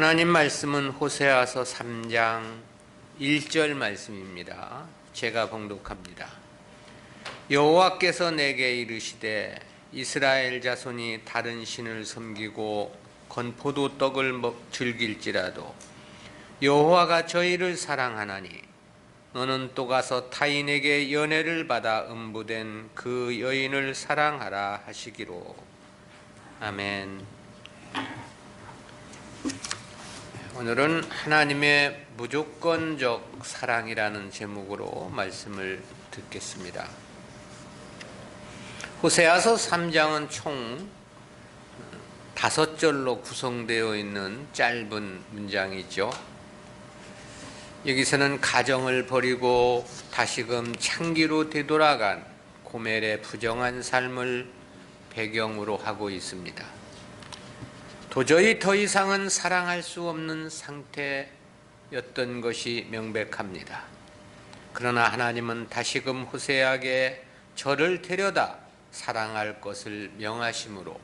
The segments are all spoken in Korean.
하나님 말씀은 호세아서 3장 1절 말씀입니다. 제가 봉독합니다. 여호와께서 내게 이르시되 이스라엘 자손이 다른 신을 섬기고 건포도 떡을 즐길지라도 여호와가 저희를 사랑하나니 너는 또 가서 타인에게 연애를 받아 음부된 그 여인을 사랑하라 하시기로. 아멘. 오늘은 하나님의 무조건적 사랑이라는 제목으로 말씀을 듣겠습니다. 호세아서 3장은 총 5절로 구성되어 있는 짧은 문장이죠. 여기서는 가정을 버리고 다시금 창기로 되돌아간 고멜의 부정한 삶을 배경으로 하고 있습니다. 도저히 더 이상은 사랑할 수 없는 상태였던 것이 명백합니다. 그러나 하나님은 다시금 호세아에게 저를 데려다 사랑할 것을 명하심으로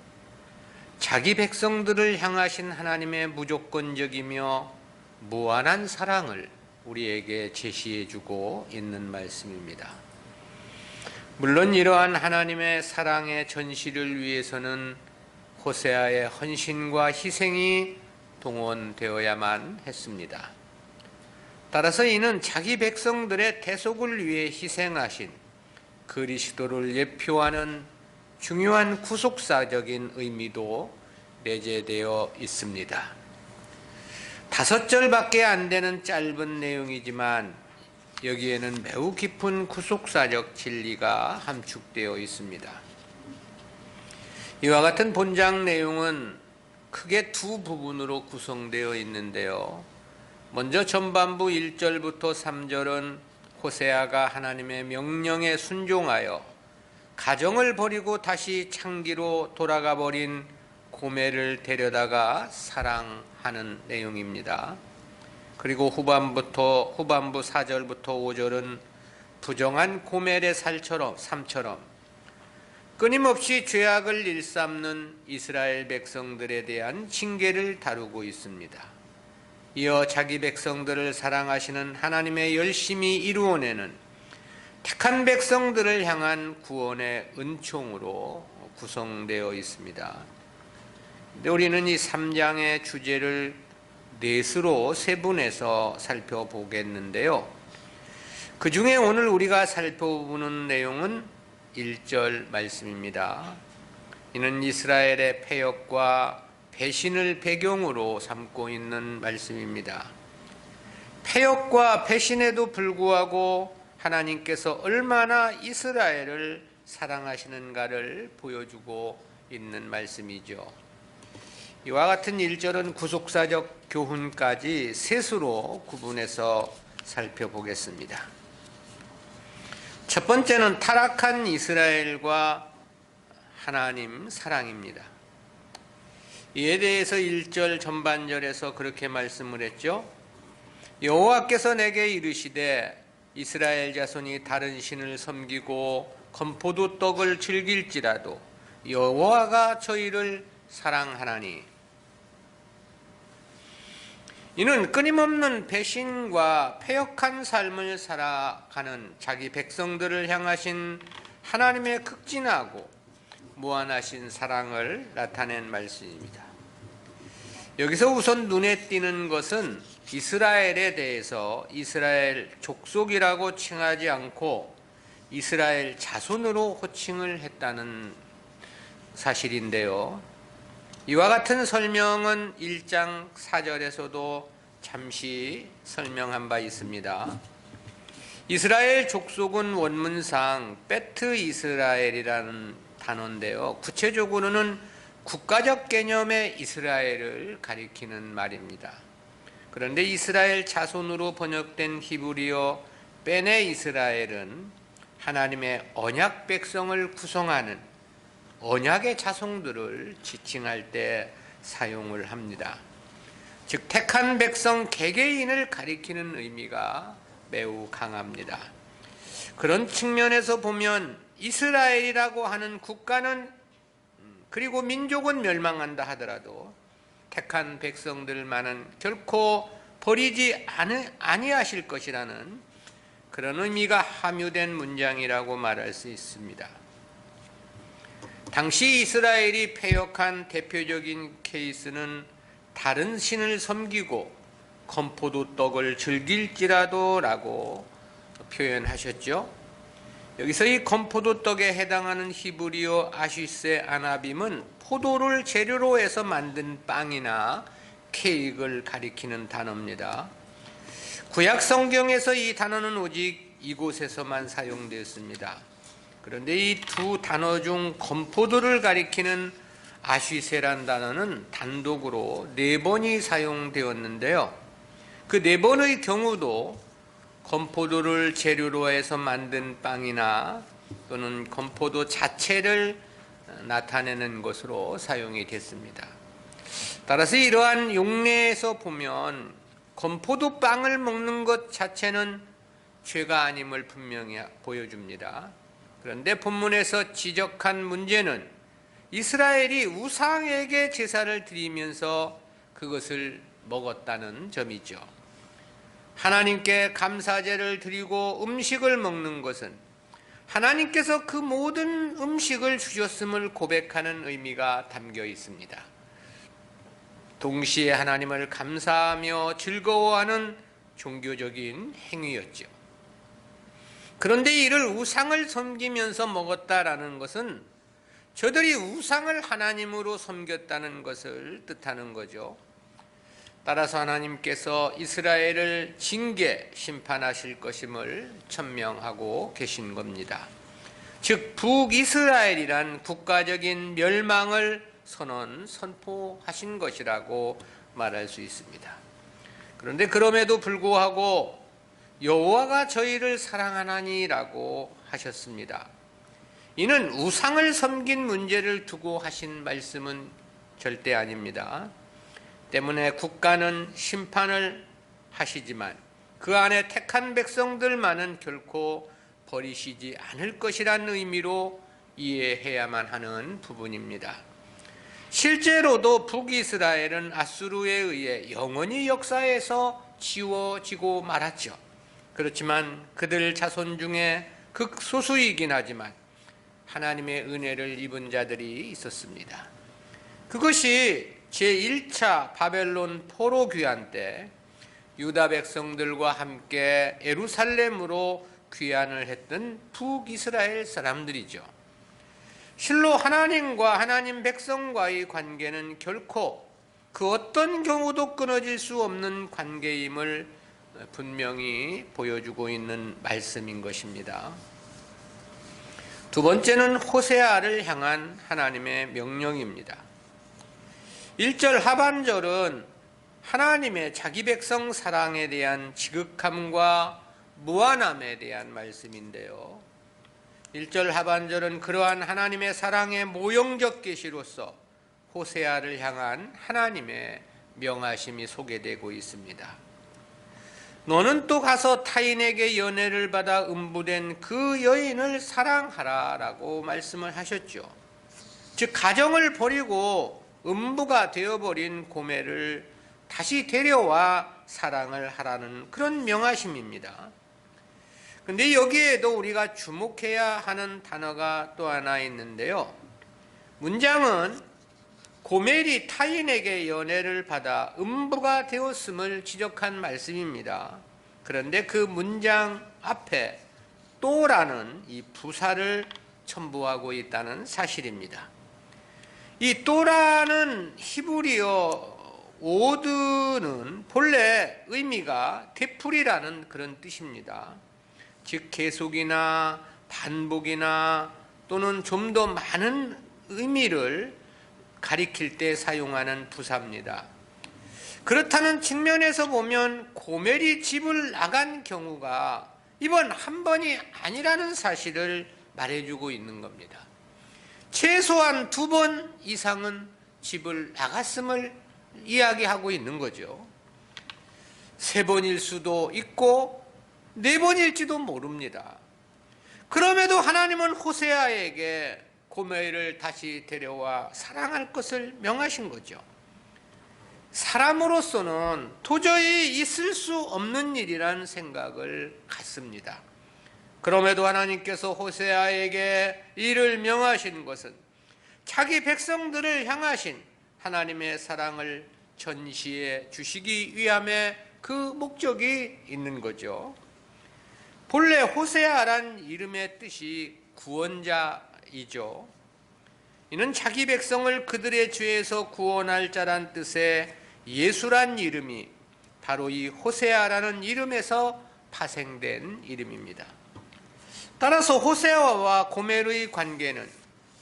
자기 백성들을 향하신 하나님의 무조건적이며 무한한 사랑을 우리에게 제시해주고 있는 말씀입니다. 물론 이러한 하나님의 사랑의 전시를 위해서는 호세아의 헌신과 희생이 동원되어야만 했습니다. 따라서 이는 자기 백성들의 대속을 위해 희생하신 그리스도를 예표하는 중요한 구속사적인 의미도 내재되어 있습니다. 5절밖에 안 되는 짧은 내용이지만 여기에는 매우 깊은 구속사적 진리가 함축되어 있습니다. 이와 같은 본장 내용은 크게 두 부분으로 구성되어 있는데요. 먼저 전반부 1절부터 3절은 호세아가 하나님의 명령에 순종하여 가정을 버리고 다시 창기로 돌아가 버린 고멜을 데려다가 사랑하는 내용입니다. 그리고 후반부 4절부터 5절은 부정한 고멜의 삶처럼 끊임없이 죄악을 일삼는 이스라엘 백성들에 대한 징계를 다루고 있습니다. 이어 자기 백성들을 사랑하시는 하나님의 열심히 이루어내는 택한 백성들을 향한 구원의 은총으로 구성되어 있습니다. 근데 우리는 이 3장의 주제를 넷으로 세분해서 살펴보겠는데요. 그 중에 오늘 우리가 살펴보는 내용은 1절 말씀입니다. 이는 이스라엘의 패역과 배신을 배경으로 삼고 있는 말씀입니다. 패역과 배신에도 불구하고 하나님께서 얼마나 이스라엘을 사랑하시는가를 보여주고 있는 말씀이죠. 이와 같은 1절은 구속사적 교훈까지 셋으로 구분해서 살펴보겠습니다. 첫 번째는 타락한 이스라엘과 하나님 사랑입니다. 이에 대해서 1절 전반절에서 그렇게 말씀을 했죠. 여호와께서 내게 이르시되 이스라엘 자손이 다른 신을 섬기고 건포도 떡을 즐길지라도 여호와가 저희를 사랑하나니. 이는 끊임없는 배신과 패역한 삶을 살아가는 자기 백성들을 향하신 하나님의 극진하고 무한하신 사랑을 나타낸 말씀입니다. 여기서 우선 눈에 띄는 것은 이스라엘에 대해서 이스라엘 족속이라고 칭하지 않고 이스라엘 자손으로 호칭을 했다는 사실인데요. 이와 같은 설명은 1장 4절에서도 잠시 설명한 바 있습니다. 이스라엘 족속은 원문상 베트 이스라엘이라는 단어인데요. 구체적으로는 국가적 개념의 이스라엘을 가리키는 말입니다. 그런데 이스라엘 자손으로 번역된 히브리어 베네 이스라엘은 하나님의 언약 백성을 구성하는 언약의 자손들을 지칭할 때 사용을 합니다. 즉 택한 백성 개개인을 가리키는 의미가 매우 강합니다. 그런 측면에서 보면 이스라엘이라고 하는 국가는 그리고 민족은 멸망한다 하더라도 택한 백성들만은 결코 버리지 아니하실 것이라는 그런 의미가 함유된 문장이라고 말할 수 있습니다. 당시 이스라엘이 패역한 대표적인 케이스는 다른 신을 섬기고 건포도 떡을 즐길지라도 라고 표현하셨죠. 여기서 이 건포도 떡에 해당하는 히브리어 아시세 아나빔은 포도를 재료로 해서 만든 빵이나 케이크를 가리키는 단어입니다. 구약 성경에서 이 단어는 오직 이곳에서만 사용되었습니다. 그런데 이 두 단어 중 건포도를 가리키는 아시세란 단어는 단독으로 4번이 사용되었는데요. 그 4번의 경우도 건포도를 재료로 해서 만든 빵이나 또는 건포도 자체를 나타내는 것으로 사용이 됐습니다. 따라서 이러한 용례에서 보면 건포도 빵을 먹는 것 자체는 죄가 아님을 분명히 보여줍니다. 그런데 본문에서 지적한 문제는 이스라엘이 우상에게 제사를 드리면서 그것을 먹었다는 점이죠. 하나님께 감사제를 드리고 음식을 먹는 것은 하나님께서 그 모든 음식을 주셨음을 고백하는 의미가 담겨 있습니다. 동시에 하나님을 감사하며 즐거워하는 종교적인 행위였죠. 그런데 이를 우상을 섬기면서 먹었다라는 것은 저들이 우상을 하나님으로 섬겼다는 것을 뜻하는 거죠. 따라서 하나님께서 이스라엘을 징계, 심판하실 것임을 천명하고 계신 겁니다. 즉 북이스라엘이란 국가적인 멸망을 선포하신 것이라고 말할 수 있습니다. 그런데 그럼에도 불구하고 여호와가 저희를 사랑하나니라고 하셨습니다. 이는 우상을 섬긴 문제를 두고 하신 말씀은 절대 아닙니다. 때문에 국가는 심판을 하시지만 그 안에 택한 백성들만은 결코 버리시지 않을 것이라는 의미로 이해해야만 하는 부분입니다. 실제로도 북이스라엘은 아수르에 의해 영원히 역사에서 지워지고 말았죠. 그렇지만 그들 자손 중에 극소수이긴 하지만 하나님의 은혜를 입은 자들이 있었습니다. 그것이 제1차 바벨론 포로 귀환 때 유다 백성들과 함께 예루살렘으로 귀환을 했던 북이스라엘 사람들이죠. 실로 하나님과 하나님 백성과의 관계는 결코 그 어떤 경우도 끊어질 수 없는 관계임을 분명히 보여주고 있는 말씀인 것입니다. 두 번째는 호세아를 향한 하나님의 명령입니다. 1절 하반절은 하나님의 자기 백성 사랑에 대한 지극함과 무한함에 대한 말씀인데요. 1절 하반절은 그러한 하나님의 사랑의 모형적 계시로서 호세아를 향한 하나님의 명하심이 소개되고 있습니다. 너는 또 가서 타인에게 연애를 받아 음부된 그 여인을 사랑하라 라고 말씀을 하셨죠. 즉 가정을 버리고 음부가 되어버린 고매를 다시 데려와 사랑을 하라는 그런 명하심입니다. 그런데 여기에도 우리가 주목해야 하는 단어가 또 하나 있는데요. 문장은 고멜이 타인에게 연애를 받아 음부가 되었음을 지적한 말씀입니다. 그런데 그 문장 앞에 또라는 이 부사를 첨부하고 있다는 사실입니다. 이 또라는 히브리어 오드는 본래 의미가 되풀이라는 그런 뜻입니다. 즉 계속이나 반복이나 또는 좀 더 많은 의미를 가리킬 때 사용하는 부사입니다. 그렇다는 측면에서 보면 고멜이 집을 나간 경우가 이번 한 번이 아니라는 사실을 말해주고 있는 겁니다. 최소한 2번 이상은 집을 나갔음을 이야기하고 있는 거죠. 3번일 수도 있고 4번일지도 모릅니다. 그럼에도 하나님은 호세아에게 고멜을 다시 데려와 사랑할 것을 명하신 거죠. 사람으로서는 도저히 있을 수 없는 일이라는 생각을 갖습니다. 그럼에도 하나님께서 호세아에게 이를 명하신 것은 자기 백성들을 향하신 하나님의 사랑을 전시해 주시기 위함에 그 목적이 있는 거죠. 본래 호세아란 이름의 뜻이 구원자이죠. 이는 자기 백성을 그들의 죄에서 구원할 자란 뜻의 예수란 이름이 바로 이 호세아라는 이름에서 파생된 이름입니다. 따라서 호세아와 고멜의 관계는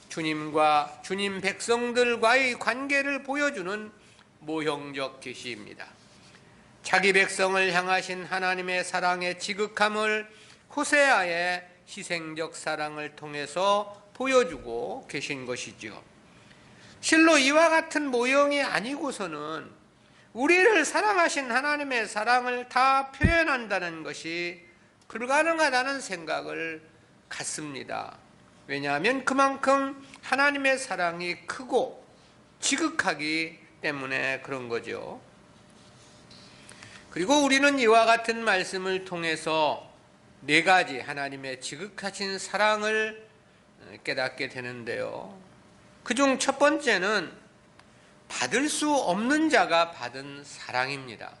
주님과 주님 백성들과의 관계를 보여주는 모형적 계시입니다. 자기 백성을 향하신 하나님의 사랑의 지극함을 호세아의 희생적 사랑을 통해서 보여주고 계신 것이죠. 실로 이와 같은 모형이 아니고서는 우리를 사랑하신 하나님의 사랑을 다 표현한다는 것이 불가능하다는 생각을 갖습니다. 왜냐하면 그만큼 하나님의 사랑이 크고 지극하기 때문에 그런 거죠. 그리고 우리는 이와 같은 말씀을 통해서 네 가지 하나님의 지극하신 사랑을 깨닫게 되는데요. 그중 첫 번째는 받을 수 없는 자가 받은 사랑입니다.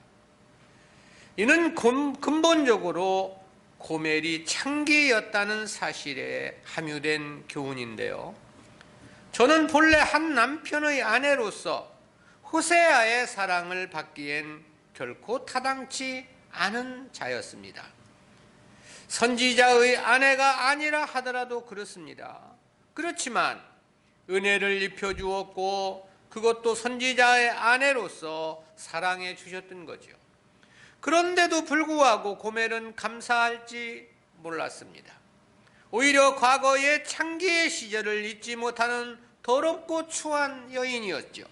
이는 근본적으로 고멜이 창기였다는 사실에 함유된 교훈인데요. 저는 본래 한 남편의 아내로서 호세아의 사랑을 받기엔 결코 타당치 않은 자였습니다. 선지자의 아내가 아니라 하더라도 그렇습니다. 그렇지만 은혜를 입혀주었고 그것도 선지자의 아내로서 사랑해 주셨던 거죠. 그런데도 불구하고 고멜은 감사할지 몰랐습니다. 오히려 과거의 창기의 시절을 잊지 못하는 더럽고 추한 여인이었죠.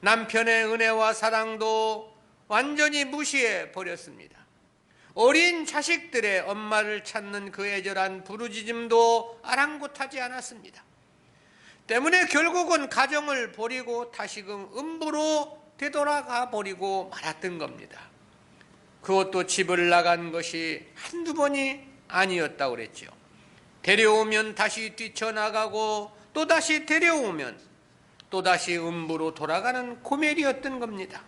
남편의 은혜와 사랑도 완전히 무시해 버렸습니다. 어린 자식들의 엄마를 찾는 그 애절한 부르짖음도 아랑곳하지 않았습니다. 때문에 결국은 가정을 버리고 다시금 음부로 되돌아가 버리고 말았던 겁니다. 그것도 집을 나간 것이 한두 번이 아니었다고 그랬죠. 데려오면 다시 뛰쳐나가고 또다시 데려오면 또다시 음부로 돌아가는 고멜이었던 겁니다.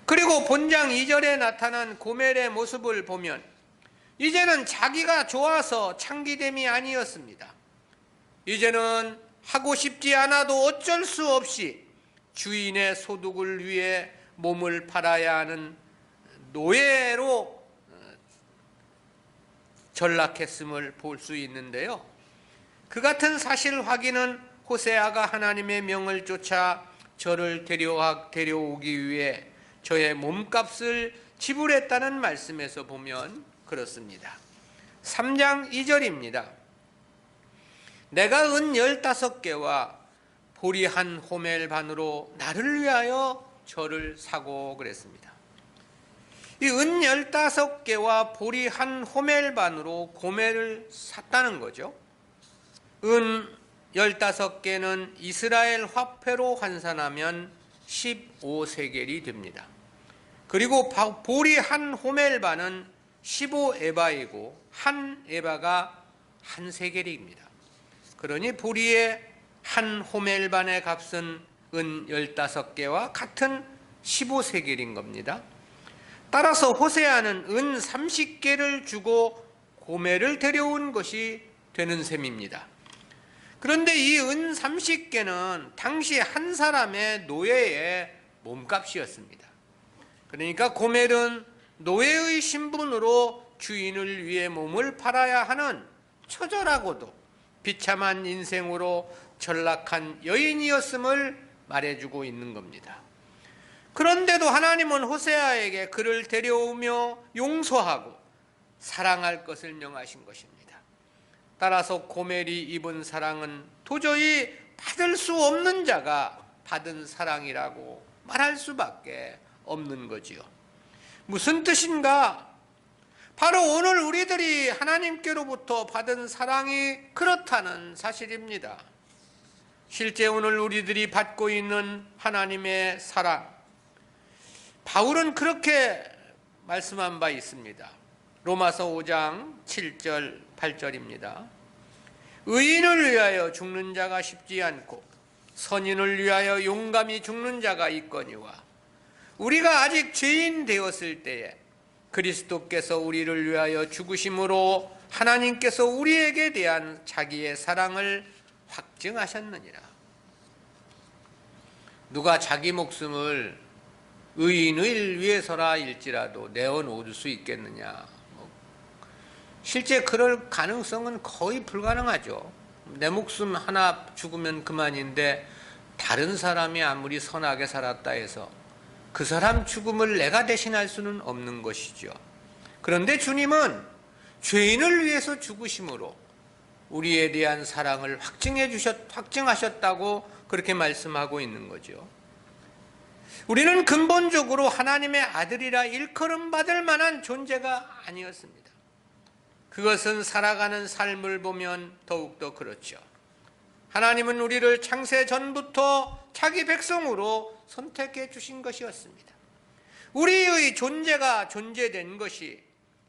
그리고 본장 2절에 나타난 고멜의 모습을 보면 이제는 자기가 좋아서 창기됨이 아니었습니다. 이제는 하고 싶지 않아도 어쩔 수 없이 주인의 소득을 위해 몸을 팔아야 하는 노예로 전락했음을 볼 수 있는데요. 그 같은 사실 확인은 호세아가 하나님의 명을 쫓아 저를 데려오기 위해 저의 몸값을 지불했다는 말씀에서 보면 그렇습니다. 3장 2절입니다. 내가 은 15개와 보리 한 호멜 반으로 나를 위하여 저를 사고 그랬습니다. 이 은 15개와 보리 한 호멜 반으로 고멜을 샀다는 거죠. 은 15개는 이스라엘 화폐로 환산하면 15세겔이 됩니다. 그리고 보리 한 호멜 반은 15에바이고 한 에바가 한 세겔입니다. 그러니 보리의 한 호멜 반의 값은 은 15개와 같은 15세겔인 겁니다. 따라서 호세아는 은 30개를 주고 고멜을 데려온 것이 되는 셈입니다. 그런데 이 은 30개는 당시 한 사람의 노예의 몸값이었습니다. 그러니까 고멜은 노예의 신분으로 주인을 위해 몸을 팔아야 하는 처절하고도 비참한 인생으로 전락한 여인이었음을 말해주고 있는 겁니다. 그런데도 하나님은 호세아에게 그를 데려오며 용서하고 사랑할 것을 명하신 것입니다. 따라서 고멜이 입은 사랑은 도저히 받을 수 없는 자가 받은 사랑이라고 말할 수밖에 없는 거지요. 무슨 뜻인가? 바로 오늘 우리들이 하나님께로부터 받은 사랑이 그렇다는 사실입니다. 실제 오늘 우리들이 받고 있는 하나님의 사랑, 바울은 그렇게 말씀한 바 있습니다. 로마서 5장 7절 8절입니다. 의인을 위하여 죽는 자가 쉽지 않고 선인을 위하여 용감히 죽는 자가 있거니와 우리가 아직 죄인 되었을 때에 그리스도께서 우리를 위하여 죽으심으로 하나님께서 우리에게 대한 자기의 사랑을 확증하셨느니라. 누가 자기 목숨을 의인을 위해서라 일지라도 내어놓을 수 있겠느냐? 실제 그럴 가능성은 거의 불가능하죠. 내 목숨 하나 죽으면 그만인데 다른 사람이 아무리 선하게 살았다 해서 그 사람 죽음을 내가 대신할 수는 없는 것이죠. 그런데 주님은 죄인을 위해서 죽으심으로 우리에 대한 사랑을 확증하셨다고 그렇게 말씀하고 있는 거죠. 우리는 근본적으로 하나님의 아들이라 일컬음 받을 만한 존재가 아니었습니다. 그것은 살아가는 삶을 보면 더욱더 그렇죠. 하나님은 우리를 창세 전부터 자기 백성으로 선택해 주신 것이었습니다. 우리의 존재가 존재된 것이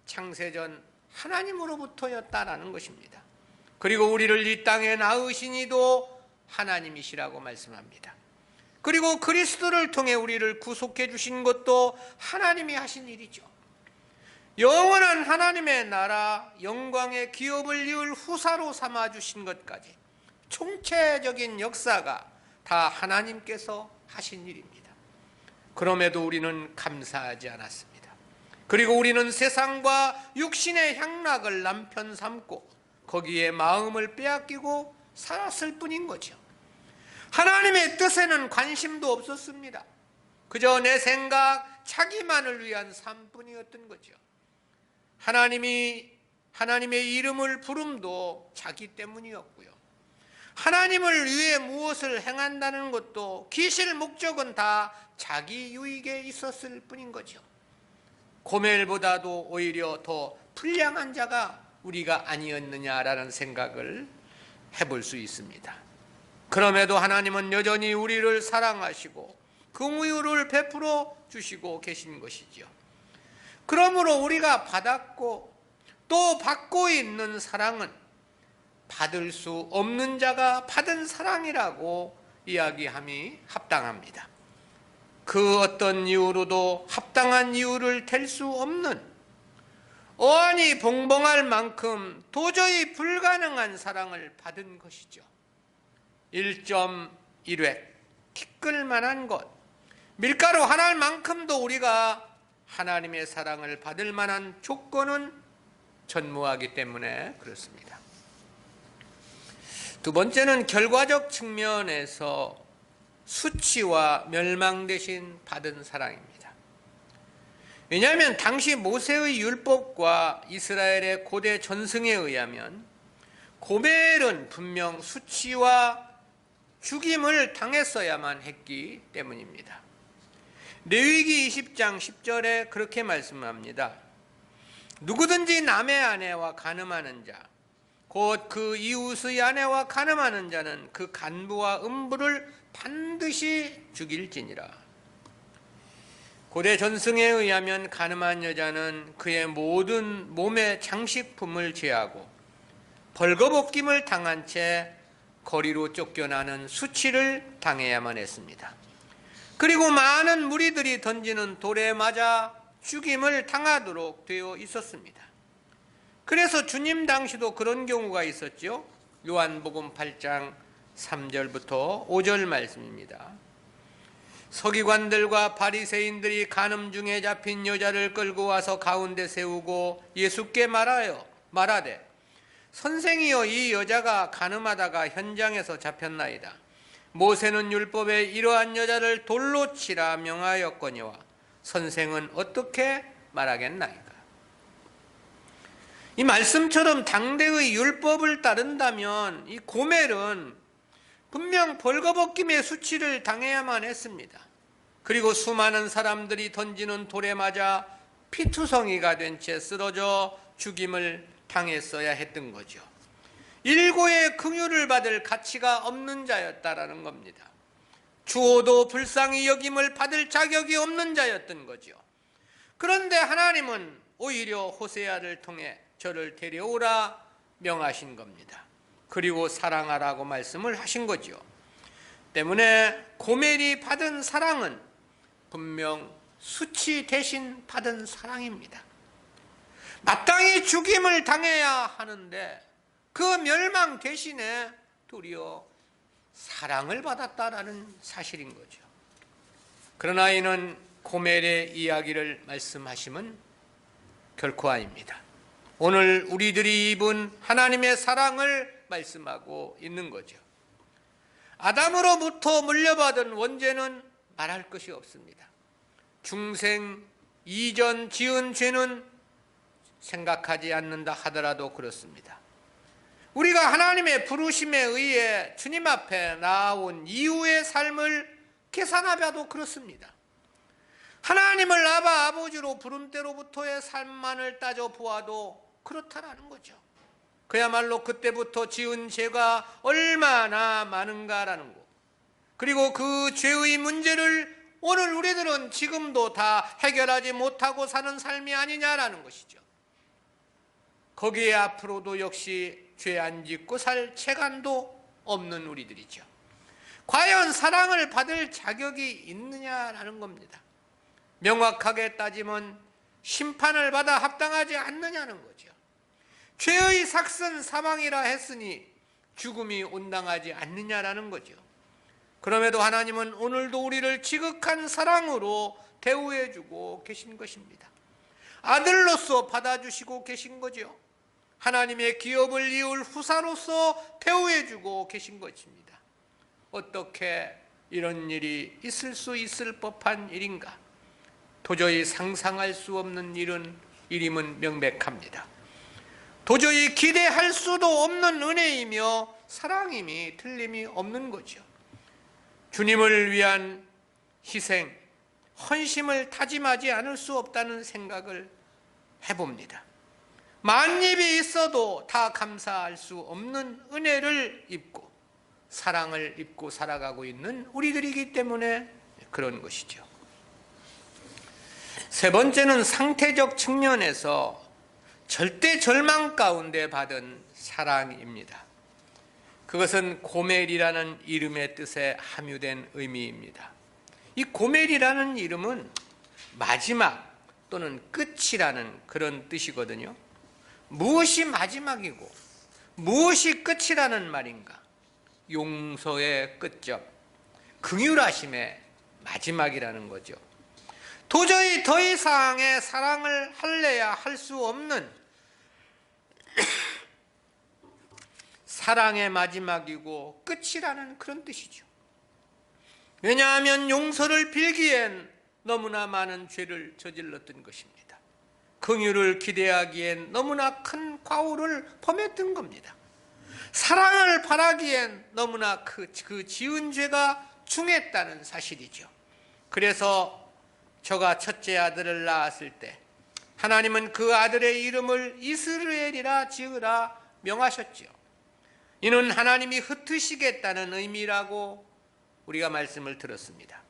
창세전 하나님으로부터였다라는 것입니다. 그리고 우리를 이 땅에 낳으신 이도 하나님이시라고 말씀합니다. 그리고 그리스도를 통해 우리를 구속해 주신 것도 하나님이 하신 일이죠. 영원한 하나님의 나라 영광의 기업을 이을 후사로 삼아 주신 것까지 총체적인 역사가 다 하나님께서 하신 일입니다. 그럼에도 우리는 감사하지 않았습니다. 그리고 우리는 세상과 육신의 향락을 남편 삼고 거기에 마음을 빼앗기고 살았을 뿐인 거죠. 하나님의 뜻에는 관심도 없었습니다. 그저 내 생각, 자기만을 위한 삶뿐이었던 거죠. 하나님의 이름을 부름도 자기 때문이었고요. 하나님을 위해 무엇을 행한다는 것도 기실 목적은 다 자기 유익에 있었을 뿐인 거죠. 고멜보다도 오히려 더 불량한 자가 우리가 아니었느냐라는 생각을 해볼 수 있습니다. 그럼에도 하나님은 여전히 우리를 사랑하시고 긍휼을 베풀어 주시고 계신 것이죠. 그러므로 우리가 받았고 또 받고 있는 사랑은 받을 수 없는 자가 받은 사랑이라고 이야기함이 합당합니다. 그 어떤 이유로도 합당한 이유를 댈 수 없는 어안이 봉봉할 만큼 도저히 불가능한 사랑을 받은 것이죠. 1.1획 티끌만한 것, 밀가루 한 알만큼도 우리가 하나님의 사랑을 받을 만한 조건은 전무하기 때문에 그렇습니다. 두 번째는 결과적 측면에서 수치와 멸망 대신 받은 사랑입니다. 왜냐하면 당시 모세의 율법과 이스라엘의 고대 전승에 의하면 고멜은 분명 수치와 죽임을 당했어야만 했기 때문입니다. 레위기 20장 10절에 그렇게 말씀합니다. 누구든지 남의 아내와 간음하는 자, 곧 그 이웃의 아내와 간음하는 자는 그 간부와 음부를 반드시 죽일지니라. 고대 전승에 의하면 간음한 여자는 그의 모든 몸의 장식품을 제하고 벌거벗김을 당한 채 거리로 쫓겨나는 수치를 당해야만 했습니다. 그리고 많은 무리들이 던지는 돌에 맞아 죽임을 당하도록 되어 있었습니다. 그래서 주님 당시도 그런 경우가 있었죠. 요한복음 8장 3절부터 5절 말씀입니다. 서기관들과 바리새인들이 간음 중에 잡힌 여자를 끌고 와서 가운데 세우고 예수께 말하되 선생이여, 이 여자가 간음하다가 현장에서 잡혔나이다. 모세는 율법에 이러한 여자를 돌로 치라 명하였거니와 선생은 어떻게 말하겠나이까. 이 말씀처럼 당대의 율법을 따른다면 이 고멜은 분명 벌거벗김의 수치를 당해야만 했습니다. 그리고 수많은 사람들이 던지는 돌에 맞아 피투성이가 된 채 쓰러져 죽임을 당했어야 했던 거죠. 일고의 긍휼을 받을 가치가 없는 자였다라는 겁니다. 주어도 불쌍히 여김을 받을 자격이 없는 자였던 거죠. 그런데 하나님은 오히려 호세아를 통해 저를 데려오라 명하신 겁니다. 그리고 사랑하라고 말씀을 하신 거죠. 때문에 고멜이 받은 사랑은 분명 수치 대신 받은 사랑입니다. 마땅히 죽임을 당해야 하는데 그 멸망 대신에 도리어 사랑을 받았다라는 사실인 거죠. 그러나 이는 고멜의 이야기를 말씀하시면 결코 아닙니다. 오늘 우리들이 입은 하나님의 사랑을 말씀하고 있는 거죠. 아담으로부터 물려받은 원죄는 말할 것이 없습니다. 중생 이전 지은 죄는 생각하지 않는다 하더라도 그렇습니다. 우리가 하나님의 부르심에 의해 주님 앞에 나아온 이후의 삶을 계산해봐도 그렇습니다. 하나님을 아바 아버지로 부른 때로부터의 삶만을 따져보아도 그렇다라는 거죠. 그야말로 그때부터 지은 죄가 얼마나 많은가라는 거, 그리고 그 죄의 문제를 오늘 우리들은 지금도 다 해결하지 못하고 사는 삶이 아니냐라는 것이죠. 거기에 앞으로도 역시 죄 안 짓고 살 채간도 없는 우리들이죠. 과연 사랑을 받을 자격이 있느냐라는 겁니다. 명확하게 따지면 심판을 받아 합당하지 않느냐는 거죠. 죄의 삭은 사망이라 했으니 죽음이 온당하지 않느냐라는 거죠. 그럼에도 하나님은 오늘도 우리를 지극한 사랑으로 대우해주고 계신 것입니다. 아들로서 받아주시고 계신 거죠. 하나님의 기업을 이을 후사로서 대우해주고 계신 것입니다. 어떻게 이런 일이 있을 수 있을 법한 일인가? 도저히 상상할 수 없는 일임은 명백합니다. 도저히 기대할 수도 없는 은혜이며 사랑임이 틀림이 없는 거죠. 주님을 위한 희생, 헌심을 다짐하지 않을 수 없다는 생각을 해봅니다. 만입이 있어도 다 감사할 수 없는 은혜를 입고 사랑을 입고 살아가고 있는 우리들이기 때문에 그런 것이죠. 세 번째는 상태적 측면에서 절대 절망 가운데 받은 사랑입니다. 그것은 고멜이라는 이름의 뜻에 함유된 의미입니다. 이 고멜이라는 이름은 마지막 또는 끝이라는 그런 뜻이거든요. 무엇이 마지막이고 무엇이 끝이라는 말인가? 용서의 끝점, 긍휼하심의 마지막이라는 거죠. 도저히 더 이상의 사랑을 할래야 할 수 없는 사랑의 마지막이고 끝이라는 그런 뜻이죠. 왜냐하면 용서를 빌기엔 너무나 많은 죄를 저질렀던 것입니다. 긍휼을 기대하기엔 너무나 큰 과오를 범했던 겁니다. 사랑을 바라기엔 너무나 그 지은 죄가 중했다는 사실이죠. 그래서 저가 첫째 아들을 낳았을 때 하나님은 그 아들의 이름을 이스라엘이라 지으라 명하셨죠. 이는 하나님이 흩으시겠다는 의미라고 우리가 말씀을 들었습니다.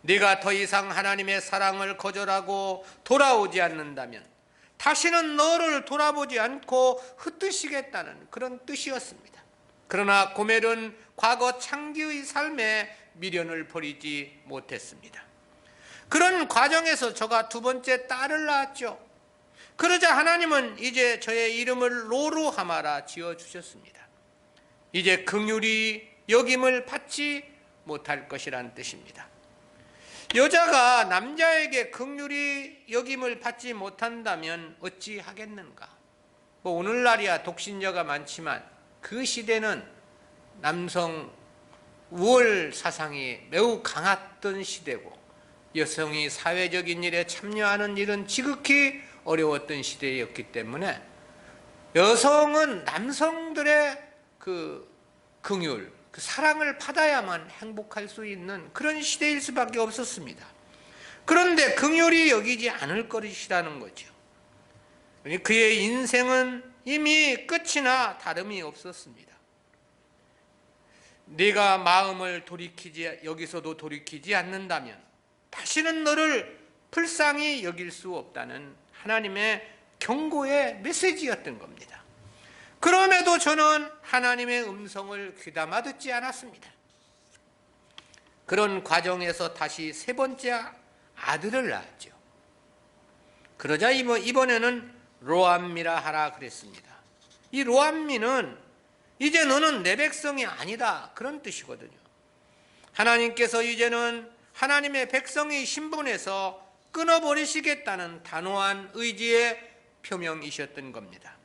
네가 더 이상 하나님의 사랑을 거절하고 돌아오지 않는다면 다시는 너를 돌아보지 않고 흩으시겠다는 그런 뜻이었습니다. 그러나 고멜은 과거 창기의 삶에 미련을 버리지 못했습니다. 그런 과정에서 저가 두 번째 딸을 낳았죠. 그러자 하나님은 이제 저의 이름을 로루하마라 지어주셨습니다. 이제 긍휼이 여김을 받지 못할 것이란 뜻입니다. 여자가 남자에게 긍휼히 여김을 받지 못한다면 어찌하겠는가? 오늘날이야 독신녀가 많지만 그 시대는 남성 우월 사상이 매우 강했던 시대고 여성이 사회적인 일에 참여하는 일은 지극히 어려웠던 시대였기 때문에 여성은 남성들의 그 긍휼, 그 사랑을 받아야만 행복할 수 있는 그런 시대일 수밖에 없었습니다. 그런데 긍휼히 여기지 않을 것이라는 거죠. 그의 인생은 이미 끝이나 다름이 없었습니다. 네가 마음을 여기서도 돌이키지 않는다면 다시는 너를 불쌍히 여길 수 없다는 하나님의 경고의 메시지였던 겁니다. 그럼에도 저는 하나님의 음성을 귀담아 듣지 않았습니다. 그런 과정에서 다시 세 번째 아들을 낳았죠. 그러자 이번에는 로암미라 하라 그랬습니다. 이 로암미는 이제 너는 내 백성이 아니다, 그런 뜻이거든요. 하나님께서 이제는 하나님의 백성의 신분에서 끊어버리시겠다는 단호한 의지의 표명이셨던 겁니다.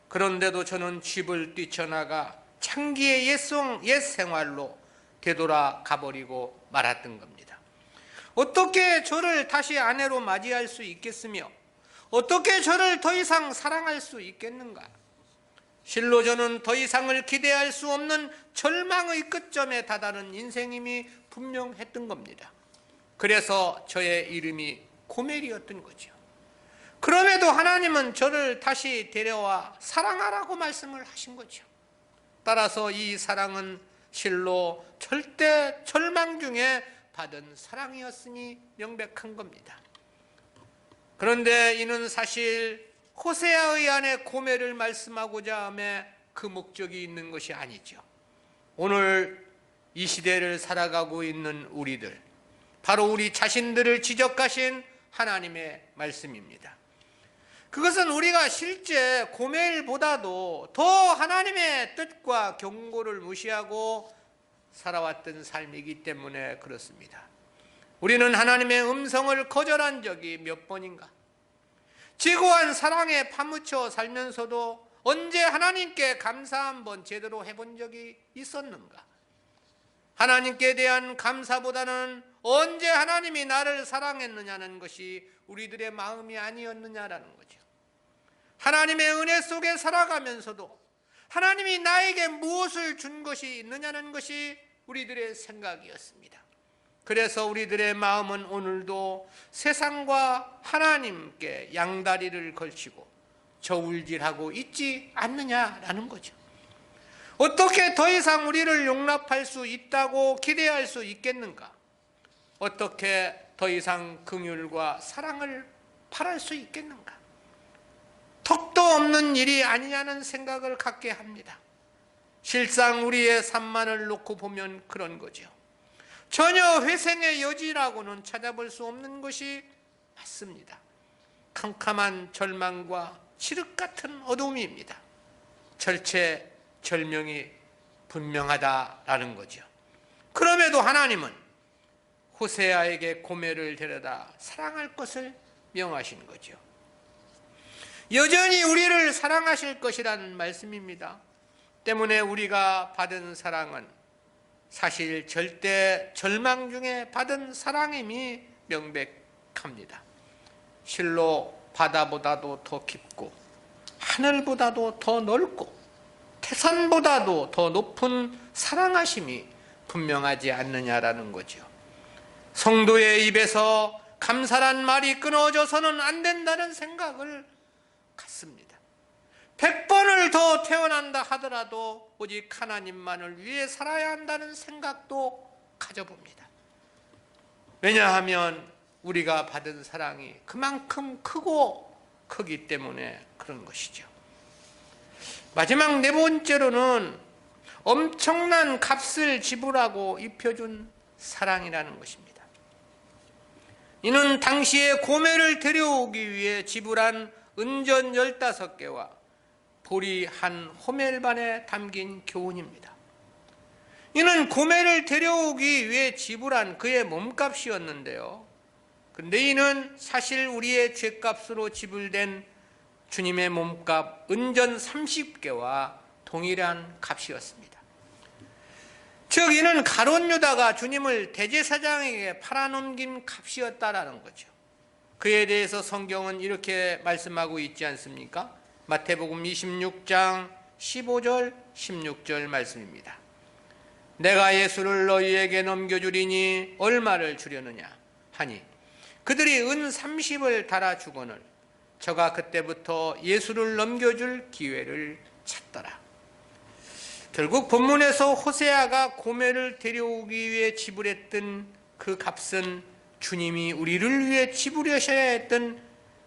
그런데도 저는 집을 뛰쳐나가 창기의 옛 생활로 되돌아가 버리고 말았던 겁니다. 어떻게 저를 다시 아내로 맞이할 수 있겠으며 어떻게 저를 더 이상 사랑할 수 있겠는가? 실로 저는 더 이상을 기대할 수 없는 절망의 끝점에 다다른 인생임이 분명했던 겁니다. 그래서 저의 이름이 고멜이었던 거죠. 그럼에도 하나님은 저를 다시 데려와 사랑하라고 말씀을 하신 거죠. 따라서 이 사랑은 실로 절대 절망 중에 받은 사랑이었으니 명백한 겁니다. 그런데 이는 사실 호세아의 아내 고멜을 말씀하고자 함에 그 목적이 있는 것이 아니죠. 오늘 이 시대를 살아가고 있는 우리들, 바로 우리 자신들을 지적하신 하나님의 말씀입니다. 그것은 우리가 실제 고멜보다도 더 하나님의 뜻과 경고를 무시하고 살아왔던 삶이기 때문에 그렇습니다. 우리는 하나님의 음성을 거절한 적이 몇 번인가? 지고한 사랑에 파묻혀 살면서도 언제 하나님께 감사 한번 제대로 해본 적이 있었는가? 하나님께 대한 감사보다는 언제 하나님이 나를 사랑했느냐는 것이 우리들의 마음이 아니었느냐라는 거죠. 하나님의 은혜 속에 살아가면서도 하나님이 나에게 무엇을 준 것이 있느냐는 것이 우리들의 생각이었습니다. 그래서 우리들의 마음은 오늘도 세상과 하나님께 양다리를 걸치고 저울질하고 있지 않느냐라는 거죠. 어떻게 더 이상 우리를 용납할 수 있다고 기대할 수 있겠는가? 어떻게 더 이상 긍휼과 사랑을 바랄 수 있겠는가? 턱도 없는 일이 아니냐는 생각을 갖게 합니다. 실상 우리의 삶만을 놓고 보면 그런 거죠. 전혀 회생의 여지라고는 찾아볼 수 없는 것이 맞습니다. 캄캄한 절망과 칠흑 같은 어둠입니다. 절체절명이 분명하다라는 거죠. 그럼에도 하나님은 호세아에게 고멜을 데려다 사랑할 것을 명하신 거죠. 여전히 우리를 사랑하실 것이라는 말씀입니다. 때문에 우리가 받은 사랑은 사실 절대 절망 중에 받은 사랑임이 명백합니다. 실로 바다보다도 더 깊고 하늘보다도 더 넓고 태산보다도 더 높은 사랑하심이 분명하지 않느냐라는 거죠. 성도의 입에서 감사란 말이 끊어져서는 안 된다는 생각을 갖습니다. 100번을 더 태어난다 하더라도 오직 하나님만을 위해 살아야 한다는 생각도 가져봅니다. 왜냐하면 우리가 받은 사랑이 그만큼 크기 때문에 그런 것이죠. 마지막 네 번째로는 엄청난 값을 지불하고 입혀준 사랑이라는 것입니다. 이는 당시에 고멜을 데려오기 위해 지불한 은전 15개와 보리 한 호멜반에 담긴 교훈입니다. 이는 고멜을 데려오기 위해 지불한 그의 몸값이었는데요. 근데 이는 사실 우리의 죄값으로 지불된 주님의 몸값 은전 30개와 동일한 값이었습니다. 즉 이는 가룟 유다가 주님을 대제사장에게 팔아넘긴 값이었다라는 거죠. 그에 대해서 성경은 이렇게 말씀하고 있지 않습니까? 마태복음 26장 15절 16절 말씀입니다. 내가 예수를 너희에게 넘겨주리니 얼마를 주려느냐 하니 그들이 은 30을 달아주거늘 저가 그때부터 예수를 넘겨줄 기회를 찾더라. 결국 본문에서 호세아가 고멜을 데려오기 위해 지불했던 그 값은 주님이 우리를 위해 지불하셔야 했던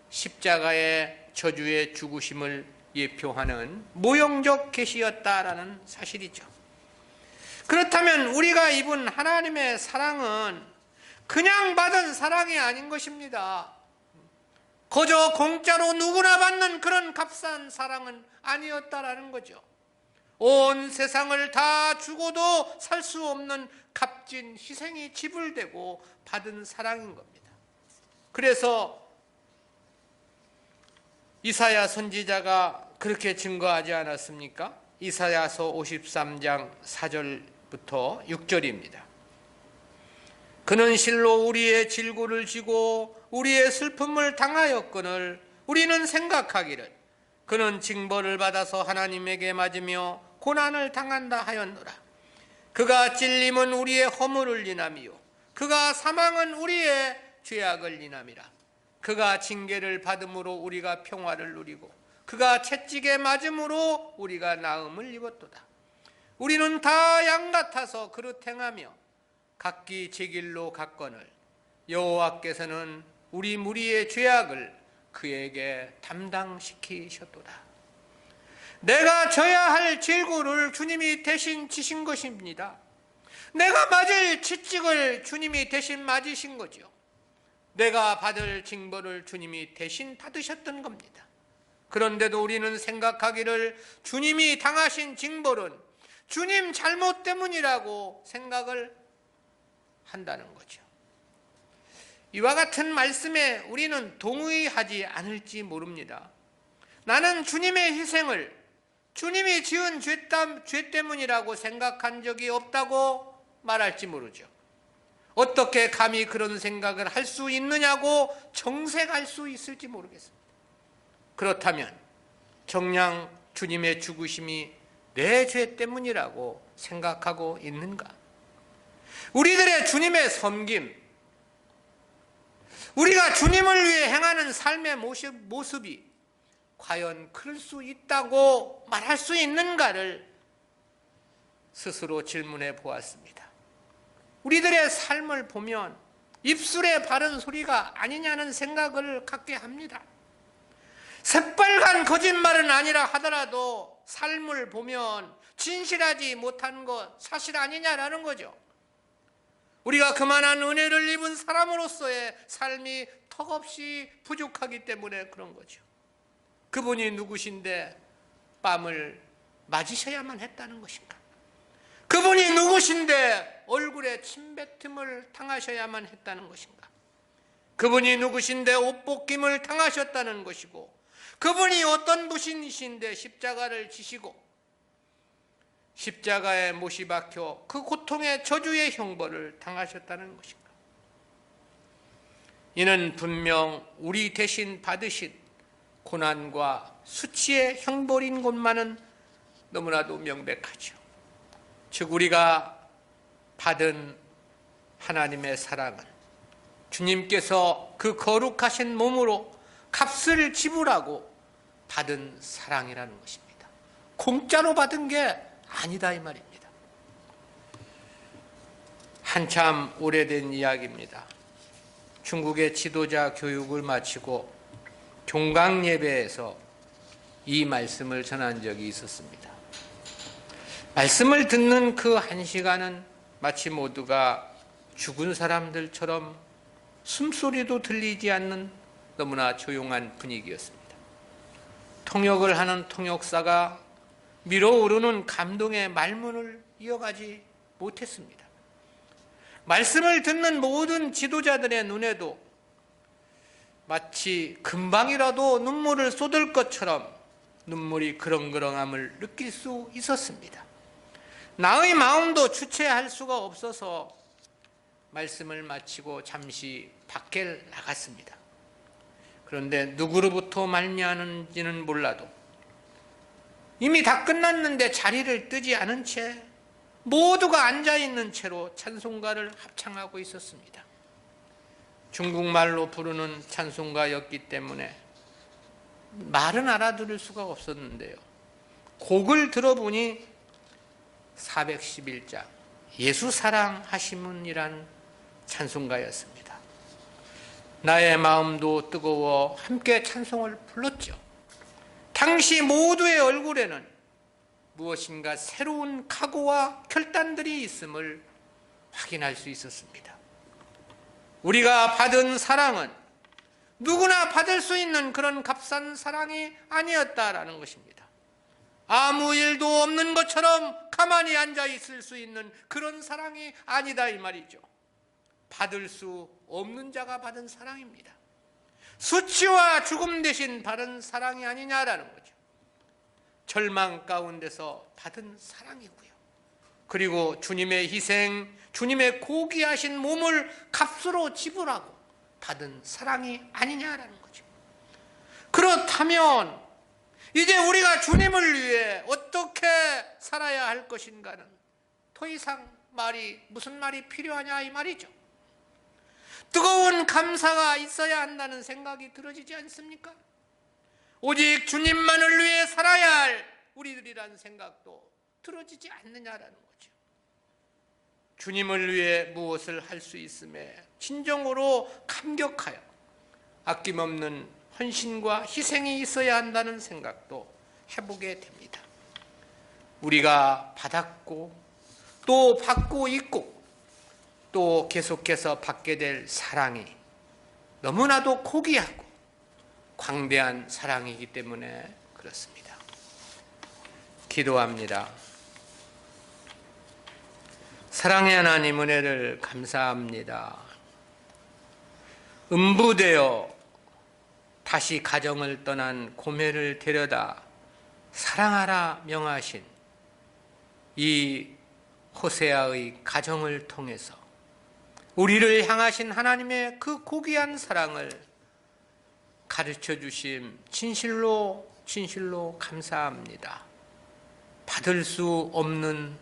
십자가의 저주의 죽으심을 예표하는 모형적 계시였다라는 사실이죠. 그렇다면 우리가 입은 하나님의 사랑은 그냥 받은 사랑이 아닌 것입니다. 거저 공짜로 누구나 받는 그런 값싼 사랑은 아니었다라는 거죠. 온 세상을 다 주고도 살 수 없는 값진 희생이 지불되고 받은 사랑인 겁니다. 그래서 이사야 선지자가 그렇게 증거하지 않았습니까? 이사야서 53장 4절부터 6절입니다. 그는 실로 우리의 질고를 지고 우리의 슬픔을 당하였거늘 우리는 생각하기를 그는 징벌을 받아서 하나님에게 맞으며 고난을 당한다 하였노라. 그가 찔림은 우리의 허물을 인함이요 그가 사망은 우리의 죄악을 인함이라. 그가 징계를 받음으로 우리가 평화를 누리고 그가 채찍에 맞음으로 우리가 나음을 입었도다. 우리는 다 양 같아서 그릇 행하며 각기 제 길로 갔거늘 여호와께서는 우리 무리의 죄악을 그에게 담당시키셨도다. 내가 져야 할 질고를 주님이 대신 지신 것입니다. 내가 맞을 채찍을 주님이 대신 맞으신 거죠. 내가 받을 징벌을 주님이 대신 받으셨던 겁니다. 그런데도 우리는 생각하기를 주님이 당하신 징벌은 주님 잘못 때문이라고 생각을 한다는 거죠. 이와 같은 말씀에 우리는 동의하지 않을지 모릅니다. 나는 주님의 희생을 주님이 지은 죄 때문이라고 생각한 적이 없다고 말할지 모르죠. 어떻게 감히 그런 생각을 할 수 있느냐고 정색할 수 있을지 모르겠습니다. 그렇다면 정녕 주님의 죽으심이 내 죄 때문이라고 생각하고 있는가? 우리들의 주님의 섬김, 우리가 주님을 위해 행하는 삶의 모습이 과연 그럴 수 있다고 말할 수 있는가를 스스로 질문해 보았습니다. 우리들의 삶을 보면 입술에 바른 소리가 아니냐는 생각을 갖게 합니다. 새빨간 거짓말은 아니라 하더라도 삶을 보면 진실하지 못한 것 사실 아니냐라는 거죠. 우리가 그만한 은혜를 입은 사람으로서의 삶이 턱없이 부족하기 때문에 그런 거죠. 그분이 누구신데 뺨을 맞으셔야만 했다는 것인가? 그분이 누구신데 얼굴에 침뱉음을 당하셔야만 했다는 것인가? 그분이 누구신데 옷벗김을 당하셨다는 것이고, 그분이 어떤 분이신데 십자가를 지시고 십자가에 못이 박혀 그 고통의 저주의 형벌을 당하셨다는 것인가? 이는 분명 우리 대신 받으신 고난과 수치의 형벌인 것만은 너무나도 명백하죠. 즉 우리가 받은 하나님의 사랑은 주님께서 그 거룩하신 몸으로 값을 지불하고 받은 사랑이라는 것입니다. 공짜로 받은 게 아니다 이 말입니다. 한참 오래된 이야기입니다. 중국의 지도자 교육을 마치고 종강 예배에서 이 말씀을 전한 적이 있었습니다. 말씀을 듣는 그 한 시간은 마치 모두가 죽은 사람들처럼 숨소리도 들리지 않는 너무나 조용한 분위기였습니다. 통역을 하는 통역사가 밀어오르는 감동의 말문을 이어가지 못했습니다. 말씀을 듣는 모든 지도자들의 눈에도 마치 금방이라도 눈물을 쏟을 것처럼 눈물이 그렁그렁함을 느낄 수 있었습니다. 나의 마음도 주체할 수가 없어서 말씀을 마치고 잠시 밖에 나갔습니다. 그런데 누구로부터 말미암은지는 몰라도 이미 다 끝났는데 자리를 뜨지 않은 채 모두가 앉아있는 채로 찬송가를 합창하고 있었습니다. 중국말로 부르는 찬송가였기 때문에 말은 알아들을 수가 없었는데요. 곡을 들어보니 411장 예수 사랑하심은이란 찬송가였습니다. 나의 마음도 뜨거워 함께 찬송을 불렀죠. 당시 모두의 얼굴에는 무엇인가 새로운 각오와 결단들이 있음을 확인할 수 있었습니다. 우리가 받은 사랑은 누구나 받을 수 있는 그런 값싼 사랑이 아니었다라는 것입니다. 아무 일도 없는 것처럼 가만히 앉아 있을 수 있는 그런 사랑이 아니다 이 말이죠. 받을 수 없는 자가 받은 사랑입니다. 수치와 죽음 대신 받은 사랑이 아니냐라는 거죠. 절망 가운데서 받은 사랑이고요. 그리고 주님의 희생, 주님의 고귀하신 몸을 값으로 지불하고 받은 사랑이 아니냐라는 거죠. 그렇다면 이제 우리가 주님을 위해 어떻게 살아야 할 것인가는 더 이상 무슨 말이 필요하냐 이 말이죠. 뜨거운 감사가 있어야 한다는 생각이 들어지지 않습니까? 오직 주님만을 위해 살아야 할 우리들이라는 생각도 들어지지 않느냐라는 거죠. 주님을 위해 무엇을 할 수 있음에 진정으로 감격하여 아낌없는 헌신과 희생이 있어야 한다는 생각도 해보게 됩니다. 우리가 받았고 또 받고 있고 또 계속해서 받게 될 사랑이 너무나도 고귀하고 광대한 사랑이기 때문에 그렇습니다. 기도합니다. 사랑의 하나님 은혜를 감사합니다. 음부되어 다시 가정을 떠난 고매를 데려다 사랑하라 명하신 이 호세아의 가정을 통해서 우리를 향하신 하나님의 그 고귀한 사랑을 가르쳐 주심 진실로 감사합니다. 받을 수 없는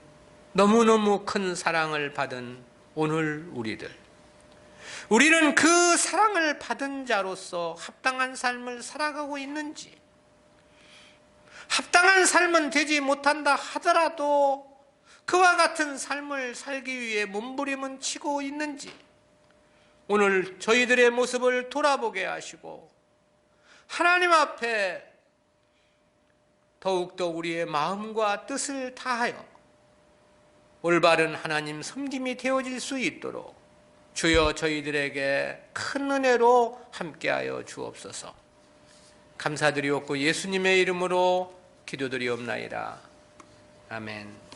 너무너무 큰 사랑을 받은 오늘 우리는 그 사랑을 받은 자로서 합당한 삶을 살아가고 있는지, 합당한 삶은 되지 못한다 하더라도 그와 같은 삶을 살기 위해 몸부림은 치고 있는지 오늘 저희들의 모습을 돌아보게 하시고 하나님 앞에 더욱더 우리의 마음과 뜻을 다하여 올바른 하나님 섬김이 되어질 수 있도록 주여 저희들에게 큰 은혜로 함께하여 주옵소서. 감사드리옵고 예수님의 이름으로 기도드리옵나이다. 아멘.